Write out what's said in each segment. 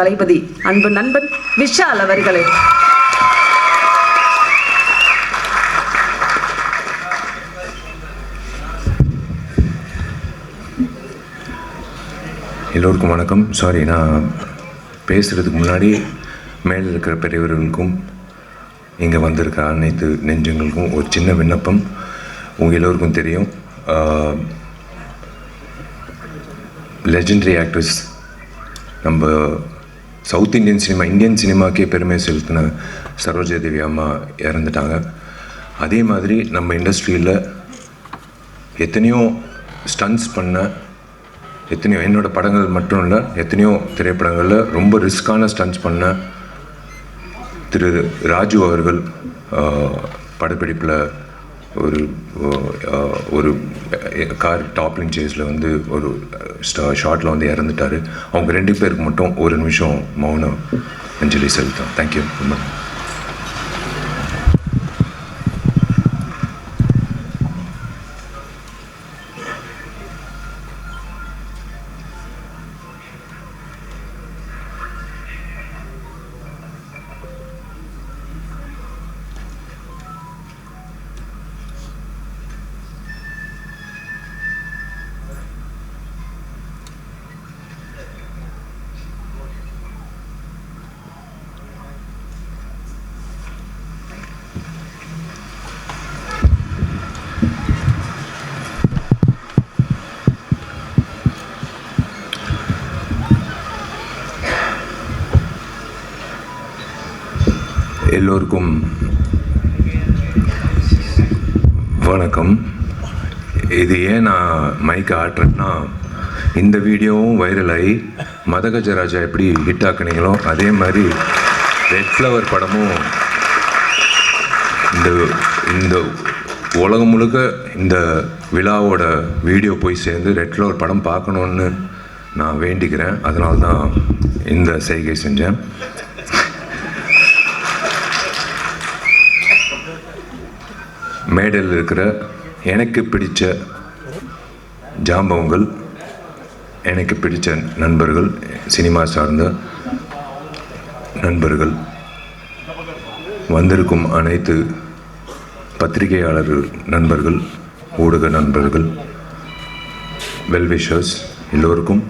தளபதி அன்பு நண்பன் விஷால் அவர்களே. எல்லோருக்கும் வணக்கம். சாரி, நான் பேசுகிறதுக்கு முன்னாடி மேலே இருக்கிற பெரியவர்களுக்கும் இங்கே வந்திருக்க அனைத்து நெஞ்சங்களுக்கும் ஒரு சின்ன விண்ணப்பம். உங்கள் எல்லோருக்கும் தெரியும், லெஜெண்டரி ஆக்ட்ரஸ், நம்ம சவுத் இந்தியன் சினிமா, இந்தியன் சினிமாக்கே பெருமை செலுத்தின சரோஜா தேவி அம்மா இறந்துட்டாங்க. அதே மாதிரி நம்ம இண்டஸ்ட்ரியில் எத்தனையோ ஸ்டன்ட்ஸ் பண்ண, எத்தனையோ என்னோடய படங்கள் மட்டும் இல்லை, எத்தனையோ திரைப்படங்களில் ரொம்ப ரிஸ்க்கான ஸ்டன்ட்ஸ் பண்ண திரு ராஜு அவர்கள் படப்பிடிப்பில் ஒரு கார் டாப்லிங் சேஸில் வந்து ஒரு ஷார்ட்டில் வந்து இறந்துட்டார். அவங்க 2 பேருக்கு மட்டும் ஒரு நிமிஷம் மௌனம் அஞ்சலி செலுத்தோம். தேங்க்யூ ரொம்ப. எல்லோருக்கும் வணக்கம். இது ஏன் நான் மைக்கை ஆட்டுறேன்னா, இந்த வீடியோவும் வைரல் ஆகி மதகஜராஜா எப்படி ஹிட் ஆக்குனீங்களோ அதே மாதிரி ரெட் ஃப்ளவர் படமும் இந்த உலகம் முழுக்க இந்த விழாவோட வீடியோ போய் சேர்ந்து ரெட் ஃப்ளவர் படம் பார்க்கணுன்னு நான் வேண்டிக்கிறேன். அதனால தான் இந்த செய்கை செஞ்சேன். மேடையில் இருக்கிற எனக்கு பிடித்த ஜாம்பவங்கள், எனக்கு பிடித்த நண்பர்கள், சினிமா சார்ந்த நண்பர்கள், வந்திருக்கும் அனைத்து பத்திரிகையாளர்கள் நண்பர்கள், ஊடக நண்பர்கள், வெல்விஷர்ஸ் எல்லோருக்கும்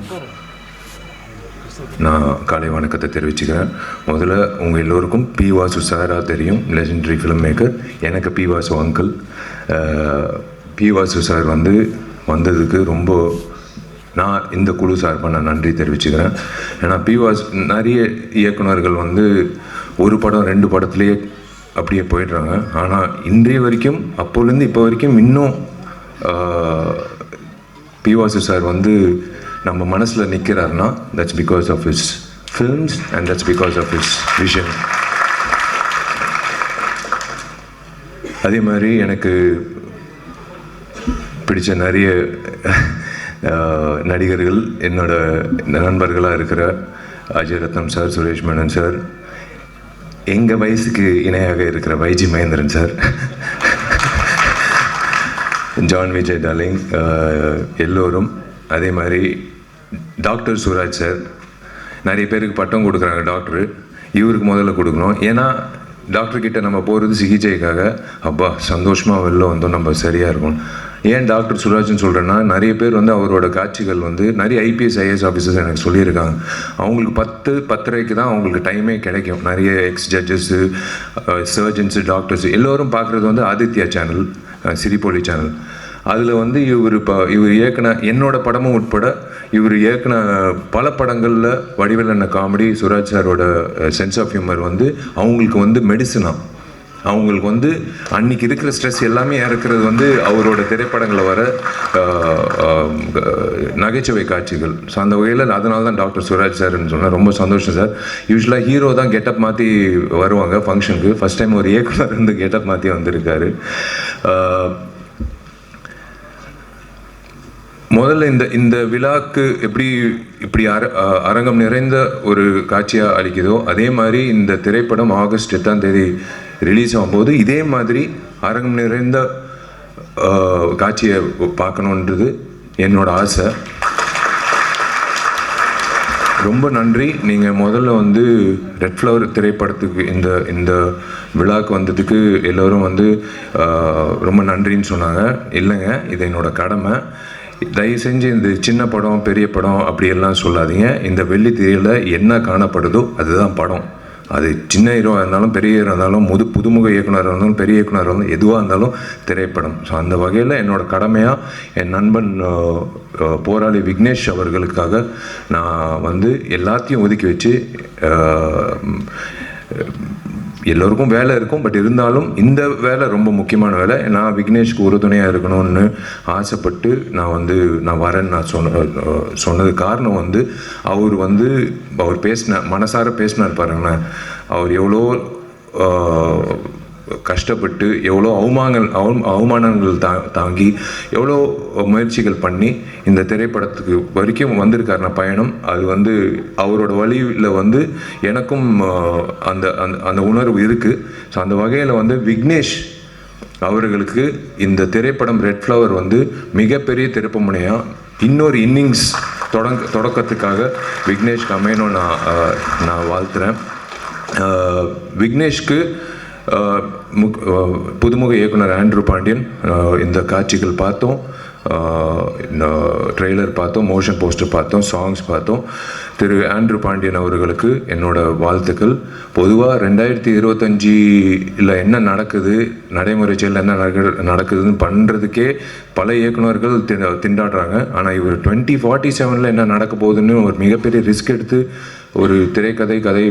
நான் காலை வணக்கத்தை தெரிவிச்சுக்கிறேன். முதல்ல உங்கள் எல்லோருக்கும் பி வாசு சாராக தெரியும், லெஜெண்டரி ஃபிலிம் மேக்கர். எனக்கு P Vasu uncle. P Vasu sir வந்ததுக்கு ரொம்ப நான் இந்த குழு சார்பாக நான் நன்றி தெரிவிச்சுக்கிறேன். ஏன்னா பி வாசு நிறைய இயக்குநர்கள் ஒரு படம் 2 படத்துலேயே அப்படியே போயிடுறாங்க. ஆனால் இன்றைய வரைக்கும், அப்போலேருந்து இப்போ வரைக்கும் இன்னும் பி வாசு சார் நம்ம மனசில் நிற்கிறாருன்னா that's because of his films and that's because of his vision. அதே மாதிரி எனக்கு பிடிச்ச நிறைய நடிகர்கள், என்னோட நண்பர்களாக இருக்கிற அஜய் ரத்னம் சார், சுரேஷ் மேனன் சார், எங்கள் வயசுக்கு இணையாக இருக்கிற வைஜி மகேந்திரன் சார், ஜான் விஜய் டார்லிங், எல்லோரும். அதே மாதிரி டாக்டர் சுராஜ் சார், நிறைய பேருக்கு பட்டம் கொடுக்குறாங்க டாக்டரு, இவருக்கு முதல்ல கொடுக்கணும். ஏன்னா டாக்டர்கிட்ட நம்ம போகிறது சிகிச்சைக்காக. அப்பா சந்தோஷமாக வெளில வந்தோம், நம்ம சரியாக இருக்கும். ஏன் டாக்டர் சுராஜ்னு சொல்கிறேன்னா, நிறைய பேர் அவரோட காட்சிகள் நிறைய ஐபிஎஸ் ஐஏஎஸ் ஆஃபீஸர்ஸ் எனக்கு சொல்லியிருக்காங்க. அவங்களுக்கு 10-10:30 தான் அவங்களுக்கு டைமே கிடைக்கும். நிறைய எக்ஸ் ஜட்ஜஸ்ஸு, சர்ஜன்ஸு, டாக்டர்ஸு எல்லோரும் பார்க்குறது ஆதித்யா சேனல், சிரிப்பொலி சேனல். அதில் இவர் இயக்குன என்னோட படமும் உட்பட இவர் இயக்குன பல படங்களில் வடிவேலண்ண காமெடி, சுராஜ் சாரோட சென்ஸ் ஆஃப் ஹியூமர் அவங்களுக்கு மெடிசனா. அவங்களுக்கு அன்றைக்கி இருக்கிற ஸ்ட்ரெஸ் எல்லாமே இறக்குறது அவரோட திரைப்படங்களில் வர நகைச்சுவை காட்சிகள். ஸோ அந்த வகையில் அதனால தான் டாக்டர் சுராஜ் சார்ன்னு சொன்னால் ரொம்ப சந்தோஷம் சார். யூஸ்வலாக ஹீரோ தான் கெட்டப் மாற்றி வருவாங்க ஃபங்க்ஷனுக்கு. ஃபஸ்ட் டைம் ஒரு இயக்குனர் கெட்டப் மாற்றி வந்திருக்காரு. முதல்ல இந்த விழாக்கு இப்படி அரங்கம் நிறைந்த ஒரு காட்சியாக அளிக்குதோ, அதே மாதிரி இந்த திரைப்படம் ஆகஸ்ட் 8ஆம் தேதி ரிலீஸ் ஆகும்போது இதே மாதிரி அரங்கம் நிறைந்த காட்சியை பார்க்கணுன்றது என்னோட ஆசை. ரொம்ப நன்றி. நீங்கள் முதல்ல வந்து ரெட் ஃப்ளவர் திரைப்படத்துக்கு இந்த விழாவுக்கு வந்ததுக்கு எல்லோரும் வந்து ரொம்ப நன்றின்னு சொன்னாங்க. இல்லைங்க, இது என்னோட கடமை. தயவு செஞ்சு இந்த சின்ன படம் பெரிய படம் அப்படியெல்லாம் சொல்லாதீங்க. இந்த வெள்ளித்திரையில் என்ன காணப்படுதோ அதுதான் படம். அது சின்ன ஹீரோவாக இருந்தாலும் பெரிய ஹீரோ இருந்தாலும் புதுமுக இயக்குனராக இருந்தாலும் பெரிய இயக்குனராக இருந்தாலும் எதுவாக இருந்தாலும் திரைப்படம். ஸோ அந்த வகையில் என்னோடய கடமையாக என் நண்பன் போராளி விக்னேஷ் அவர்களுக்காக நான் வந்து எல்லாத்தையும் ஒதுக்கி வச்சு, எல்லோருக்கும் வேலை இருக்கும், பட் இருந்தாலும் இந்த வேலை ரொம்ப முக்கியமான வேலை. நான் விக்னேஷ்க்கு உறுதுணையாக இருக்கணும்னு ஆசைப்பட்டு நான் வரேன்னு நான் சொன்னது காரணம் வந்து அவர் மனசார பேசினார் பாருங்களேன். அவர் எவ்வளோ கஷ்டப்பட்டு எவ்வளோ அவமானங்கள் தாங்கி எவ்வளோ முயற்சிகள் பண்ணி இந்த திரைப்படத்துக்கு வரைக்கும் வந்திருக்காருன பயணம். அது வந்து அவரோட வழியில் வந்து எனக்கும் அந்த அந்த உணர்வு இருக்குது. ஸோ அந்த வகையில் வந்து விக்னேஷ் அவர்களுக்கு இந்த திரைப்படம் ரெட் ஃப்ளவர் வந்து மிகப்பெரிய திருப்புமுனையாக இன்னொரு இன்னிங்ஸ் தொடக்கத்துக்காக விக்னேஷ்க்கு அமையணும் நான் வாழ்த்துறேன். விக்னேஷ்க்கு புதுமுக இயக்குனர் ஆண்ட்ரூ பாண்டியன் இந்த காட்சிகள் பார்த்தோம், ட்ரெய்லர் பார்த்தோம், மோஷன் போஸ்டர் பார்த்தோம், சாங்ஸ் பார்த்தோம். திரு ஆண்ட்ரூ பாண்டியன் அவர்களுக்கு என்னோட வாழ்த்துக்கள். பொதுவாக 2025 என்ன நடக்குது, நடைமுறை செயலில் என்ன நடக்குதுன்னு பண்ணுறதுக்கே பல இயக்குநர்கள் திண்டாடுறாங்க. ஆனால் இவர் 2047 என்ன நடக்க போகுதுன்னு ஒரு மிகப்பெரிய ரிஸ்க் எடுத்து ஒரு கதை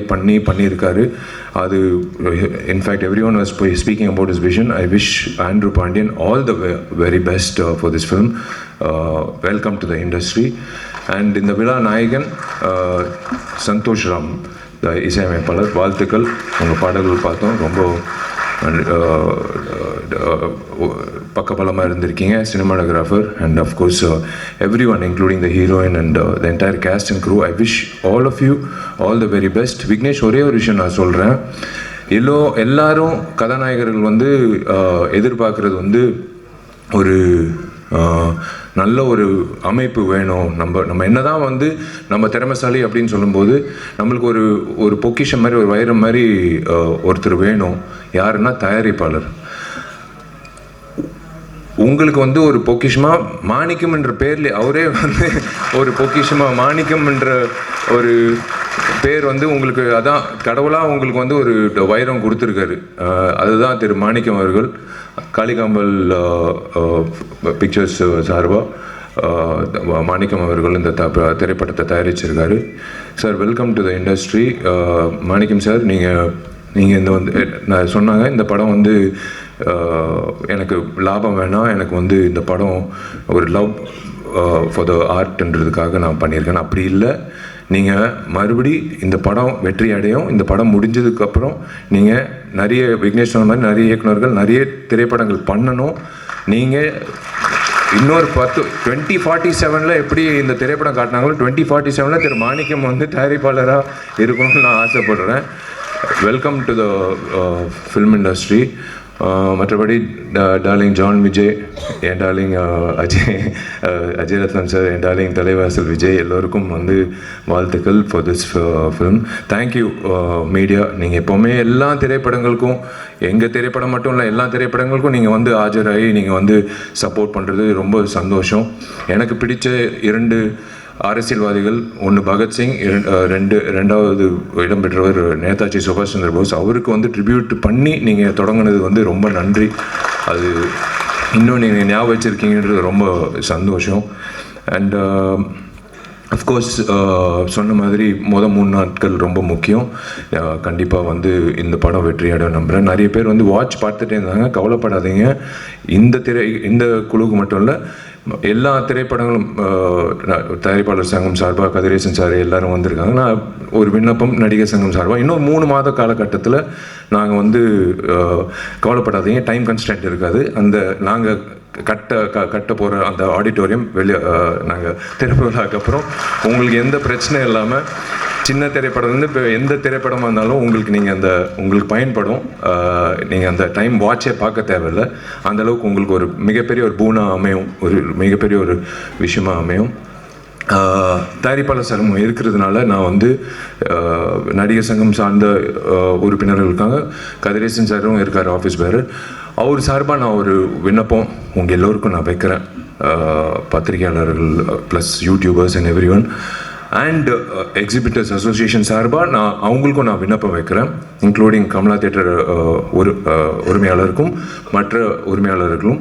பண்ணியிருக்காரு. அது in fact everyone was speaking about his vision. I wish Andrew Pandian all the very best for this film. Welcome to the industry. And இந்த விழா நாயகன் சந்தோஷ் ராம், இசையமைப்பாளர், வாழ்த்துக்கள். உங்கள் பாடல்கள் பார்த்தோம், ரொம்ப பக்கபலமாக இருந்திருக்கீங்க. Cinematographer and of course everyone including the heroine and the entire cast and crew. I wish all of you all the very best. Vignesh, ஒரே ஒரு விஷயம் நான் சொல்கிறேன். எல்லாரும் கதாநாயகர்கள் வந்து எதிர்பார்க்குறது வந்து ஒரு நல்ல ஒரு அமைப்பு வேணும். நம்ம என்னதான் வந்து நம்ம திறமைசாலி அப்படின்னு சொல்லும்போது நம்மளுக்கு ஒரு பொக்கிஷம் மாதிரி, ஒரு வைரம் மாதிரி ஒருத்தர் வேணும். யாருன்னா தயாரிப்பாளர். உங்களுக்கு வந்து ஒரு பொக்கிஷமாக மாணிக்கம் என்ற பேர்ல அவரே வந்து ஒரு பொக்கிஷமாக மாணிக்கம் என்ற ஒரு பேர் வந்து உங்களுக்கு, அதான் கடவுளாக உங்களுக்கு வந்து ஒரு வைரம் கொடுத்துருக்காரு. அதுதான் திரு மாணிக்கம் அவர்கள். காளிகாம்பல் பிக்சர்ஸ் சார்பாக மாணிக்கம் அவர்கள் இந்த திரைப்படத்தை தயாரிச்சிருக்காரு. Sir, welcome to the industry. Manickam sir, நீங்கள் இந்த வந்து நான் சொன்னாங்க, இந்த படம் வந்து எனக்கு லாபம் வேணாம், எனக்கு வந்து இந்த படம் ஒரு லவ் ஃபார் த ஆர்ட்ன்றதுக்காக நான் பண்ணியிருக்கேன். அப்படி இல்லை, நீங்கள் மறுபடி இந்த படம் வெற்றி அடையும். இந்த படம் முடிஞ்சதுக்கப்புறம் நீங்கள் நிறைய விக்னேஷ் சொன்ன மாதிரி நிறைய இயக்குநர்கள் நிறைய திரைப்படங்கள் பண்ணணும். நீங்கள் இன்னொரு 2047 எப்படி இந்த திரைப்படம் காட்டினாங்களோ 2047 திரு மாணிக்கம் வந்து தயாரிப்பாளராக இருக்கணும்னு நான் ஆசைப்படுறேன். Welcome to the film industry. மற்றபடி டார்லிங் ஜான் விஜய், என் டார்லிங் அஜய் ரத்னம் சார், என் டார்லிங் தலைவாசல் விஜய், எல்லோருக்கும் வந்து வாழ்த்துக்கள் for this film. Thank you media. நீங்கள் எப்போவுமே எல்லா திரைப்படங்களுக்கும், எங்கள் திரைப்படம் மட்டும் இல்லை, எல்லா திரைப்படங்களுக்கும் நீங்கள் வந்து ஆஜராகி நீங்கள் வந்து சப்போர்ட் பண்ணுறது ரொம்ப சந்தோஷம். எனக்கு பிடிச்ச 2 அரசியல்வாதிகள், ஒன்று பகத்சிங், ரெண்டாவது இடம் பெற்றவர் நேதாஜி சுபாஷ் சந்திர போஸ். அவருக்கு வந்து ட்ரிபியூட் பண்ணி நீங்கள் தொடங்கினது வந்து ரொம்ப நன்றி. அது இன்னும் நீங்கள் ஞாபகம் வச்சுருக்கீங்கன்றது ரொம்ப சந்தோஷம். அண்ட் அஃப்கோர்ஸ் சொன்ன மாதிரி 3 நாட்கள் ரொம்ப முக்கியம். கண்டிப்பாக வந்து இந்த படம் வெற்றியடைய நம்புகிறேன். நிறைய பேர் வந்து வாட்ச் பார்த்துட்டே இருந்தாங்க. கவலைப்படாதீங்க. இந்த குழுக்கு மட்டும் இல்லை, எல்லா திரைப்படங்களும் தயாரிப்பாளர் சங்கம் சார்பாக கதிரேசன் சார் எல்லாரும் வந்திருக்காங்க. நான் ஒரு விண்ணப்பம், நடிகர் சங்கம் சார்பாக இன்னும் 3 மாத காலகட்டத்தில் நாங்கள் வந்து கவலைப்படாதீங்க, டைம் கன்ஸ்டன்ட் இருக்காது. அந்த நாங்கள் கட்ட போகிற அந்த ஆடிட்டோரியம் நாங்கள் திறப்பு விழாக்கு அப்புறம் உங்களுக்கு எந்த பிரச்சனையும் இல்லாமல், சின்ன திரைப்படம்லேருந்து இப்போ எந்த திரைப்படமாக இருந்தாலும் உங்களுக்கு பயன்படும். நீங்கள் அந்த டைம் வாட்சே பார்க்க தேவையில்லை. அந்தளவுக்கு உங்களுக்கு ஒரு மிகப்பெரிய ஒரு பூனா அமையும், ஒரு மிகப்பெரிய ஒரு விஷயமாக அமையும். தயாரிப்பாளர் சங்கம் இருக்கிறதுனால நான் வந்து நடிகர் சங்கம் சார்ந்த உறுப்பினர்கள் இருக்காங்க. கதிரேசன் சாரும் இருக்கார் ஆஃபீஸ் பேரர். அவர் சார்பாக நான் ஒரு விண்ணப்பம் உங்கள் எல்லோருக்கும் நான் வைக்கிறேன். பத்திரிகையாளர்கள் plus YouTubers and every one and exhibitors association சார்பாக நான் அவங்களுக்கும் நான் விண்ணப்பம் வைக்கிறேன். இன்க்ளூடிங் கமலா தியேட்டர் உரிமையாளருக்கும் மற்ற உரிமையாளர்களும்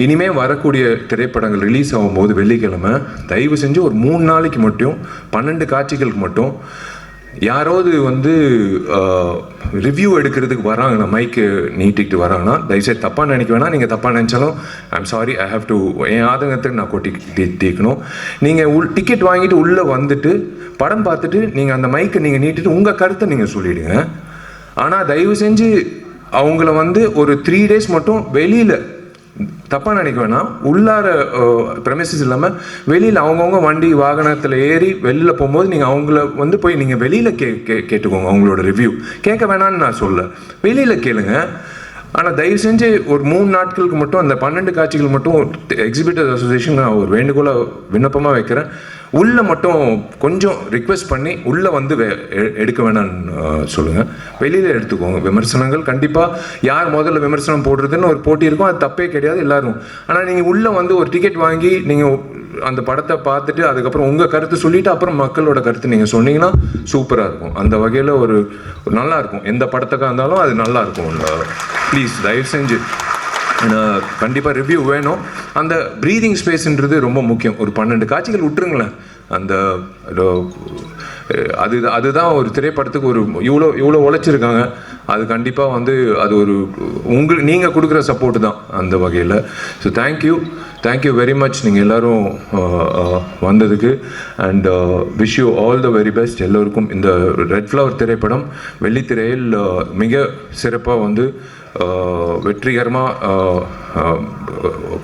இனிமேல் வரக்கூடிய திரைப்படங்கள் ரிலீஸ் ஆகும்போது வெள்ளிக்கிழமை தயவு செஞ்சு ஒரு 3 நாளைக்கு மட்டும் 12 காட்சிகளுக்கு மட்டும் யாராவது வந்து ரிவ்யூ எடுக்கிறதுக்கு வராங்கன்னா, மைக்கு நீட்டிக்கிட்டு வராங்கன்னா தயவுசெய்து தப்பாக நினைக்க வேணாம். நீங்கள் தப்பாக நினச்சாலும் I'm sorry, I have to என் ஆதங்கத்துக்கு நான் தீக்கணும். நீங்கள் டிக்கெட் வாங்கிட்டு உள்ளே வந்துட்டு படம் பார்த்துட்டு நீங்கள் அந்த மைக்கை நீங்கள் நீட்டிட்டு உங்கள் கருத்தை நீங்கள் சொல்லிவிடுங்க. ஆனால் தயவு செஞ்சு அவங்கள வந்து ஒரு 3 days மட்டும் வெளியில் தப்பாக நினைக்க வேணாம். உள்ளார ப்ரெமிசஸ் இல்லாமல் வெளியில் அவங்கவுங்க வண்டி வாகனத்தில் ஏறி வெளியில் போகும்போது நீங்கள் அவங்கள வந்து போய் நீங்கள் வெளியில் கேட்டுக்கோங்க. அவங்களோட ரிவ்யூ கேட்க வேணான்னு நான் சொல்ல, வெளியில் கேளுங்க. ஆனால் தயவு செஞ்சு ஒரு 3 நாட்களுக்கு மட்டும் அந்த 12 காட்சிகள் மட்டும் எக்ஸிபிட்டர்ஸ் அசோசியேஷன் நான் ஒரு வேண்டுகோளை விண்ணப்பமாக வைக்கிறேன். உள்ளே மட்டும் கொஞ்சம் ரிக்வெஸ்ட் பண்ணி உள்ளே வந்து எடுக்க வேணான்னு சொல்லுங்கள். வெளியில் எடுத்துக்கோங்க. விமர்சனங்கள் கண்டிப்பாக யார் முதல்ல விமர்சனம் போடுறதுன்னு ஒரு போட்டி இருக்கும், அது தப்பே கிடையாது எல்லாரும். ஆனால் நீங்கள் உள்ளே வந்து ஒரு டிக்கெட் வாங்கி நீங்கள் அந்த படத்தை பார்த்துட்டு அதுக்கப்புறம் உங்கள் கருத்து சொல்லிவிட்டு அப்புறம் மக்களோட கருத்து நீங்கள் சொன்னீங்கன்னா சூப்பராக இருக்கும். அந்த வகையில் ஒரு நல்லா இருக்கும். எந்த படத்துக்காக இருந்தாலும் அது நல்லா இருக்கும். ப்ளீஸ் தயவு செஞ்சு கண்டிப்பாக ரிவ்யூ வேணும். அந்த ப்ரீதிங் ஸ்பேஸ்ன்றது ரொம்ப முக்கியம். ஒரு 12 காட்சிகள் விட்டுருங்களேன். அந்த அதுதான் ஒரு திரைப்படத்துக்கு ஒரு இவ்வளோ உழைச்சிருக்காங்க. அது கண்டிப்பாக வந்து அது ஒரு நீங்கள் கொடுக்குற சப்போர்ட்டு தான் அந்த வகையில். ஸோ தேங்க்யூ வெரி மச் நீங்கள் எல்லோரும் வந்ததுக்கு. And wish you all the very best எல்லோருக்கும். இந்த ரெட் ஃப்ளவர் திரைப்படம் வெள்ளித்திரையில் மிக சிறப்பாக வந்து வெற்றிகரமாக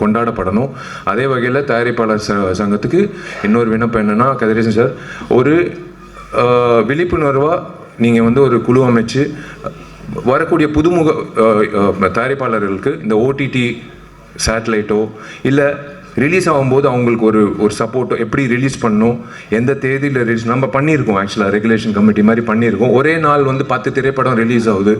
கொண்டாடப்படணும். அதே வகையில் தயாரிப்பாளர் சங்கத்துக்கு இன்னொரு விண்ணப்பம் என்னென்னா, கதிரேசன் சார் ஒரு விழிப்புணர்வாக நீங்கள் வந்து ஒரு குழு அமைச்சு வரக்கூடிய புதுமுக தயாரிப்பாளர்களுக்கு இந்த ஓடிடி சேட்டலைட்டோ இல்லை ரிலீஸ் ஆகும்போது அவங்களுக்கு ஒரு சப்போர்ட்டோ, எப்படி ரிலீஸ் பண்ணணும், எந்த தேதியில் ரிலீஸ் நம்ம பண்ணியிருக்கோம். ஆக்சுவலாக ரெகுலேஷன் கமிட்டி மாதிரி பண்ணியிருக்கோம். ஒரே நாள் வந்து 10 திரைப்படம் ரிலீஸ் ஆகுது.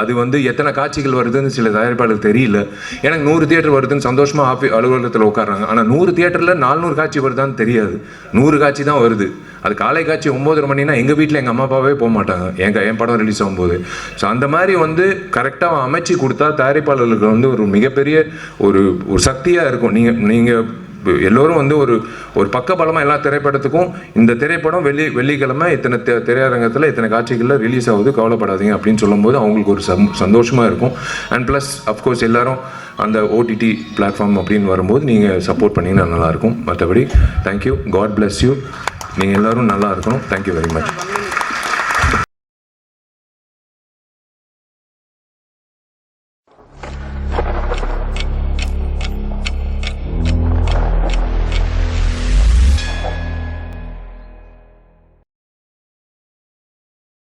அது வந்து எத்தனை காட்சிகள் வருதுன்னு சில தயாரிப்பாளருக்கு தெரியல. எனக்கு 100 தியேட்டர் வருதுன்னு சந்தோஷமாக அலுவலகத்தில் உட்காராங்க. ஆனால் 100 தியேட்டரில் 400 காட்சி வருதான்னு தெரியாது. 100 காட்சி தான் வருது. அது காலை காட்சி 9:30 மணினா எங்கள் வீட்டில் எங்கள் அம்மா அப்பாவே போக மாட்டாங்க என் படம் ரிலீஸ் ஆகும்போது. ஸோ அந்த மாதிரி வந்து கரெக்டாக அமைச்சு கொடுத்தா தயாரிப்பாளர்களுக்கு வந்து ஒரு மிகப்பெரிய ஒரு சக்தியாக இருக்கும். நீங்கள் எல்லோரும் வந்து ஒரு பக்கபலமாக எல்லா திரைப்படத்துக்கும் இந்த திரைப்படம் வெள்ளிக்கிழமை இத்தனை திரையரங்கத்தில் இத்தனை காட்சிகளில் ரிலீஸ் ஆகுது, கவலைப்படாதீங்க அப்படின்னு சொல்லும்போது அவங்களுக்கு ஒரு சந்தோஷமாக இருக்கும். அண்ட் ப்ளஸ் அஃப்கோர்ஸ் எல்லோரும் அந்த ஓடிடி பிளாட்ஃபார்ம் அப்படின்னு வரும்போது நீங்கள் சப்போர்ட் பண்ணிங்கன்னா நல்லாயிருக்கும். மற்றபடி தேங்க்யூ, காட் பிளஸ் யூ. நீங்கள் எல்லோரும் நல்லா இருக்கணும். Thank you very much.